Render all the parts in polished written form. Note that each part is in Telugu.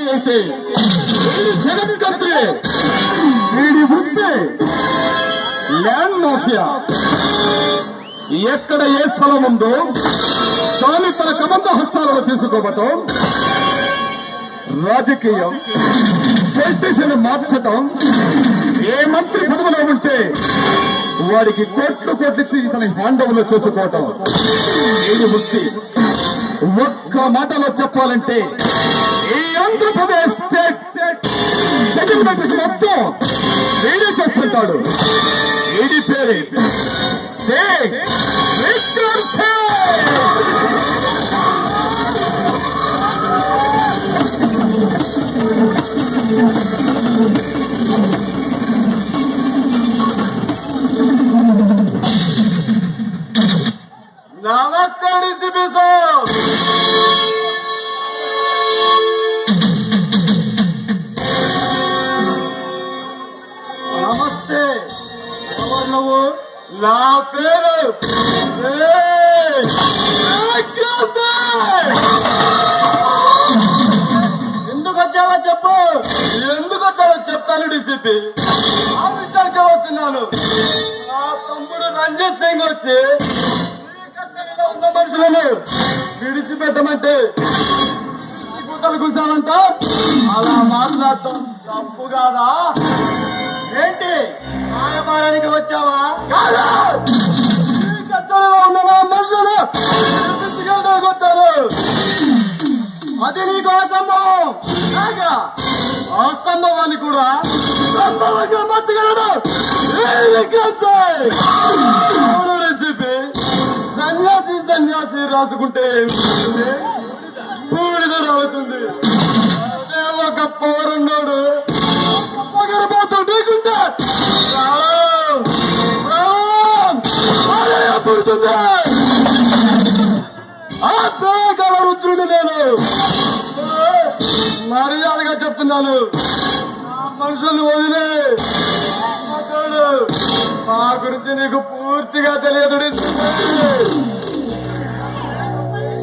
అయితే వీడి జగతి కంటే వీడి వృత్తి ల్యాండ్ మాఫియా. ఎక్కడ ఏ స్థలం ఉందో దాన్ని తన కబంధ హస్తాలను తీసుకోవటం, రాజకీయం పొలిటీషియన్ మార్చటం, ఏ మంత్రి పదవిలో ఉంటే వాడికి కోట్లు కోట్లిచ్చి ఇతని హ్యాండ్ ఓవర్ లో చేసుకోవటం వీడి వృత్తి. ఒక్క మాటలో చెప్పాలంటే ఈ ఆంధ్రప్రదేశ్ స్టేట్ సెటిల్మెంట్ మొత్తం వీడే చేస్తుంటాడు. వీడి పేరే విక్రమ్ సింగ్. నమస్తే డీసీపీ సార్. నమస్తే. ఎవరు నువ్వు? నా పేరు ఎందుకు వచ్చావో చెప్పు. ఎందుకు వచ్చావో చెప్తాను డీసీపీ. ఆ విషయానికి వస్తున్నాను. నా తమ్ముడు రంజిత్ సింగ్ వచ్చి ఉన్న మనుషులను విడిచిపెట్టమంటే గుట్టలు కూర్చోమంట. అలా మాట్లాడటం తప్పు కాదా? ఏంటి మాయమారానికి వచ్చావా? కట్టడలో ఉన్న మనుషులు విడిపించుకెళ్ళడానికి వచ్చారు. అది నీకు అసంభవం. ఆ సంభవాన్ని కూడా సంభవంగా మర్చగలడు రెసిపీ. సన్యాసి రాసుకుంటే బూడిద రావుతుంది. అదే ఒక పౌరున్నాడు పొగరబోతూ ఢీకుంటే పుడుతుంది. ఆ పేకల రుద్రుడు నేను మర్యాదగా చెప్తున్నాను. మనుషుల్ని వదిలే మా గురించి నీకు పూర్తిగా తెలియదు.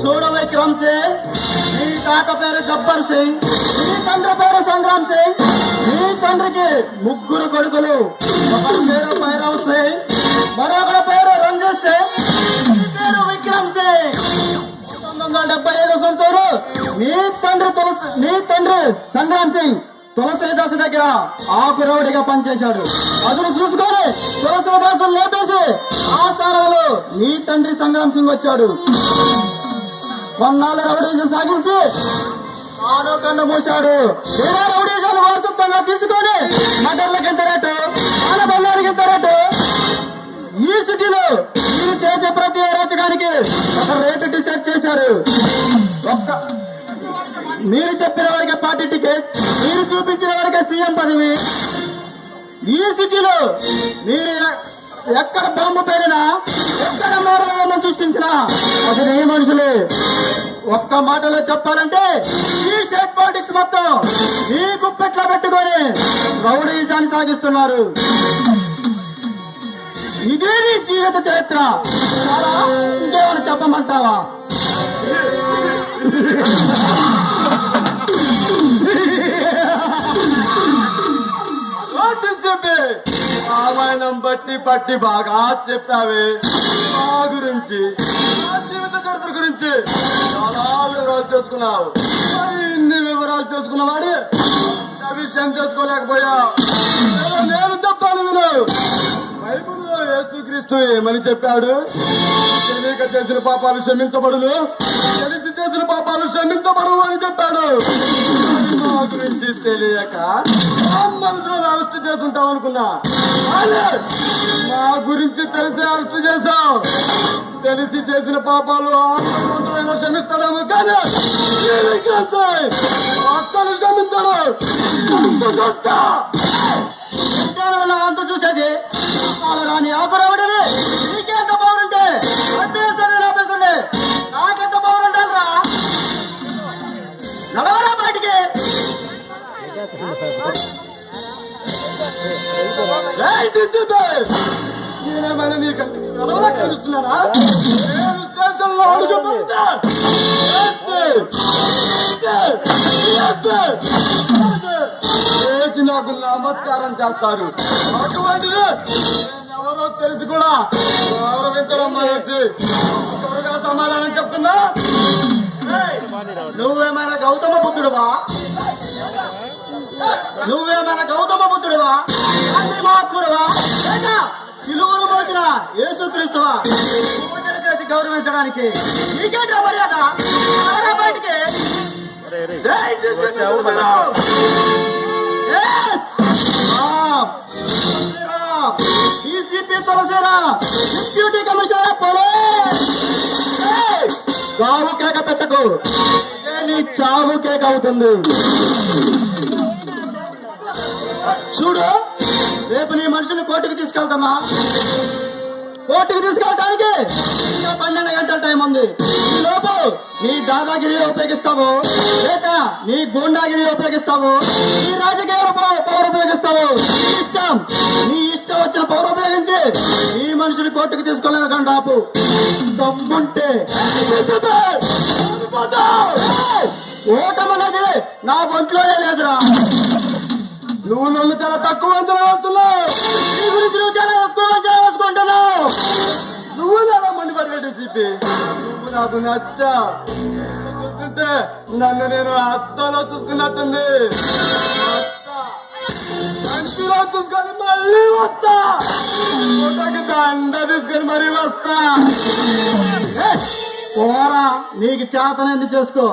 చూడ విక్రమ్ సింగ్, నీ తాత పేరు గబ్బర్ సింగ్, నీ తండ్రి పేరు సంగ్రామ్ సింగ్. నీ తండ్రికి 3 కొడుకులు. ఒకరి పేరు భైరవ్ సింగ్, మరొకరి పేరు రంజిత్ సింగ్, పేరు విక్రమ్ సింగ్. 1975 సంవత్సరం నీ తండ్రి సంగ్రామ్ సింగ్ తులసీదాస్ దగ్గర ఆకు రౌడిగా పనిచేశాడు. అతను చూసుకొని తులసీదాస్ లేపేసి ఆ స్థానంలో నీ తండ్రి సంగ్రామ్ సింగ్ వచ్చాడు. కొన్నాళ్ళు రౌడీజం సాగించి తాను కన్ను మూశాడు. వేరే రౌడీజాలు వారసత్వంగా తీసుకొని మటర్లకి ఎంత రేటు, ఆన బంగారికి ఎంత రేటు. ఈ సిటీలో మీరు చేసే ప్రతి అరాచకానికి ఒక రేటు డిసైడ్ చేశారు. మీరు చెప్పిన వారికి పార్టీ టికెట్, మీరు చూపించిన వారికి సీఎం పదవి. ఈ సిటీలో మీరు ఎక్కడ బాంబు పేరినా, ఎక్కడ మారవాళ్ళని సృష్టించినా అది నీ మనుషులే. ఒక్క మాటలో చెప్పాలంటే ఈ స్టేట్ పాలిటిక్స్ మొత్తం ఈ గుప్పెట్లో పెట్టుకొని రౌడీజాన్ని సాగిస్తున్నారు. ఇదే నీ జీవిత చరిత్ర. ఇంకేమైనా చెప్పమంటావా? రామాయణం బట్టి బాగా చెప్పావే. నా గురించి, నా జీవిత చరిత్ర గురించి చాలా వివరాలు తెలుసుకున్నావు. ఇన్ని వివరాలు తెలుసుకున్నవాడి ఆ విషయం తెలుసుకోలేకపోయా. నేను చెప్తాను విను. బైబిల్లో యేసుక్రీస్తు ఏమని చెప్పాడు? తెలియక చేసిన పాపాలు క్షమించబడును, తెలిసి చేసిన పాపాలు క్షమించబడవు అని చెప్పాడు. నా గురించి తెలియక మనుషులను అరెస్ట్ చేసుంటావు అనుకున్నా. నా గురించి తెలిసి అరెస్ట్ చేశావు. తెలిసి చేసిన పాపాలు ఆత్మవంతులైనా క్షమిస్తాడేమో కానీ అక్కలు క్షమించడు. అంత చూసేది రాని ఆకురవడమే. నీకెంత బాగుంటే ఆపేసండి, నాకెంత బాగుండాలరా. నడవరా బయటికి. నేనేమైనా నీకు నడవలా కలుస్తున్నానా? స్టేషన్ లో అడుగు పెడితే లేచి నాకు నమస్కారం చేస్తారు. అటువంటిది ఎవరో తెలిసి కూడా గౌరవించడం మానేసి త్వరగా సమాధానం చెప్తున్నా. నువ్వేమైనా గౌతమ బుద్ధుడువా? నువ్వేమైనా గౌతమ బుద్ధుడువా? గాంధీ మహాత్ముడువా? లేక సిలువను మోసిన యేసుక్రీస్తువా? పూజలు చేసి గౌరవించడానికి నీకేంటా మర్యాద? రారా బయటికి. జై Shriram. Yes! Ram. Shriram. DCP Tulasiram, deputy commissioner of police. ఏయ్! గావు కేక పెట్టకు, ఇదే నీ చావు కేక అవుతుంది. చూడు, రేపు నీ మనుషుల్ని కోర్టుకు తీసుకెళ్తున్నా. కోర్టుకు తీసుకెళ్ళడానికి ఇంకా 12 గంటల టైం ఉంది. ఈ లోపు నీ దాదాగిరి ఉపయోగిస్తావు, లేక నీ గూండాగిరి ఉపయోగిస్తావు, నీ రాజకీయ పవర్ ఉపయోగిస్తావు. నీ ఇష్టం. నీ ఇష్టం వచ్చిన పవర్ ఉపయోగించి ఈ మనుషుని కోర్టుకు తీసుకెళ్ళిన గంటాపు దమ్ముంటే ఓటమన్నది నా ఒంట్లోనే లేదురా. నువ్వు నన్ను చాలా తక్కువ అంచనా వేస్తున్నావు. నీ గురించి నువ్వు చాలా ఎక్కువ అంచనా వేసుకుంటున్నావు. నువ్వు చాలా మండిపడి డీసీపీ. నువ్వు నాకు నచ్చా. చూస్తుంటే నన్ను నేను అద్దంలో చూసుకున్నట్టుంది. కంటిలో చూసుకొని మళ్ళీ వస్తా. ఫోటోకి దండ తీసుకొని మరీ వస్తా. పోరా, నీకు చేతనైంది చేసుకో.